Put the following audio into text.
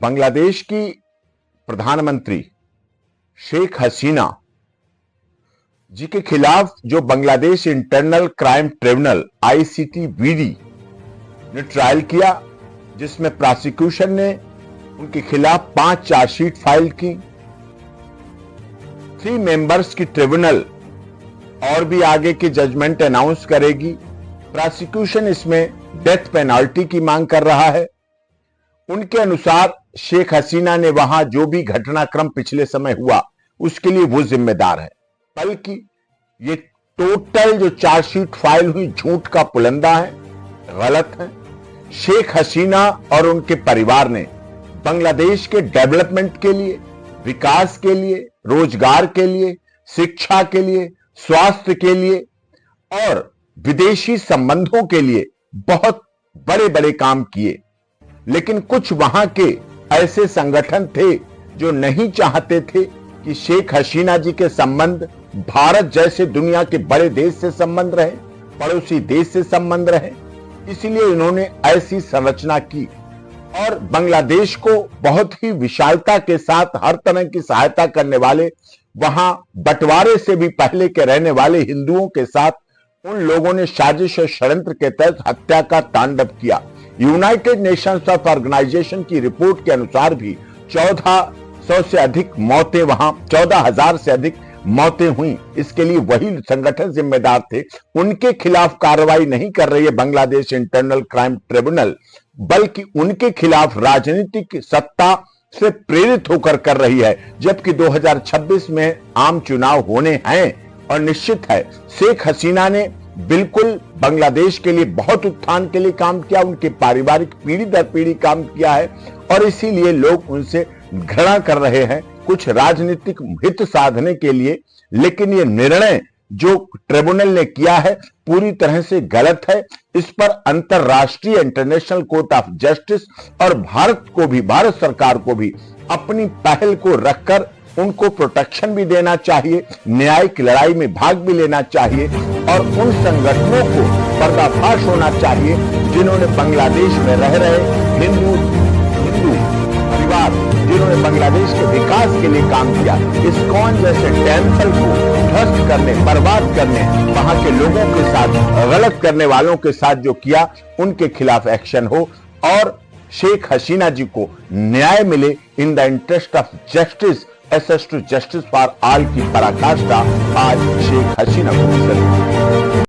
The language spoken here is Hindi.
बांग्लादेश की प्रधानमंत्री शेख हसीना जी के खिलाफ जो Bangladesh internal crime tribunal ICTBD ने ट्रायल किया, जिसमें प्रोसिक्यूशन ने उनके खिलाफ 5 चार्जशीट फाइल की। 3 मेंबर्स की ट्रिब्यूनल और भी आगे की जजमेंट अनाउंस करेगी। प्रोसिक्यूशन इसमें डेथ पेनाल्टी की मांग कर रहा है। उनके अनुसार शेख हसीना ने वहां जो भी घटनाक्रम पिछले समय हुआ उसके लिए वो जिम्मेदार है, बल्कि ये टोटल जो चार्जशीट फाइल हुई झूठ का पुलंदा है, गलत है। शेख हसीना और उनके परिवार ने बांग्लादेश के डेवलपमेंट के लिए, विकास के लिए, रोजगार के लिए, शिक्षा के लिए, स्वास्थ्य के लिए और विदेशी संबंधों के लिए बहुत बड़े बड़े काम किए। लेकिन कुछ वहां के ऐसे संगठन थे जो नहीं चाहते थे कि शेख हसीना जी के संबंध भारत जैसे दुनिया के बड़े देश से संबंध रहे, पड़ोसी देश से संबंध रहे। इसलिए इन्होंने ऐसी संरचना की और बांग्लादेश को बहुत ही विशालता के साथ हर तरह की सहायता करने वाले, वहां बंटवारे से भी पहले के रहने वाले हिंदुओं के साथ उन लोगों ने साजिश और षड्यंत्र के तहत हत्या का तांडव किया। यूनाइटेड नेशंस ऑफ ऑर्गेनाइजेशन की रिपोर्ट के अनुसार भी 1400 से अधिक मौतें, वहां 14,000 से अधिक मौतें हुई। इसके लिए वही संगठन जिम्मेदार थे। उनके खिलाफ कार्रवाई नहीं कर रही है बांग्लादेश इंटरनल क्राइम ट्रिब्यूनल, बल्कि उनके खिलाफ राजनीतिक सत्ता से प्रेरित होकर कर रही है। जबकि 2026 में आम चुनाव होने हैं और निश्चित है शेख हसीना ने बिल्कुल बांग्लादेश के लिए बहुत उत्थान के लिए काम किया, उनके पारिवारिक पीढ़ी दर पीढ़ी काम किया है और इसीलिए लोग उनसे घृणा कर रहे हैं, कुछ राजनीतिक हित साधने के लिए। लेकिन ये निर्णय जो ट्रिब्यूनल ने किया है पूरी तरह से गलत है। इस पर अंतरराष्ट्रीय इंटरनेशनल कोर्ट ऑफ जस्टिस और भारत सरकार को भी अपनी पहल को रखकर उनको प्रोटेक्शन भी देना चाहिए, न्यायिक लड़ाई में भाग भी लेना चाहिए और उन संगठनों को पर्दाफाश होना चाहिए जिन्होंने बांग्लादेश में रह रहे हिंदू परिवार, जिन्होंने बांग्लादेश के विकास के लिए काम किया, इस्कॉन जैसे टेम्पल को ध्वस्त करने, बर्बाद करने, वहां के लोगों के साथ, गलत करने वालों के साथ जो किया, उनके खिलाफ एक्शन हो और शेख हसीना जी को न्याय मिले। In the interest of justice, SS to justice for all की पराकाष्ठा आज शेख हसीना को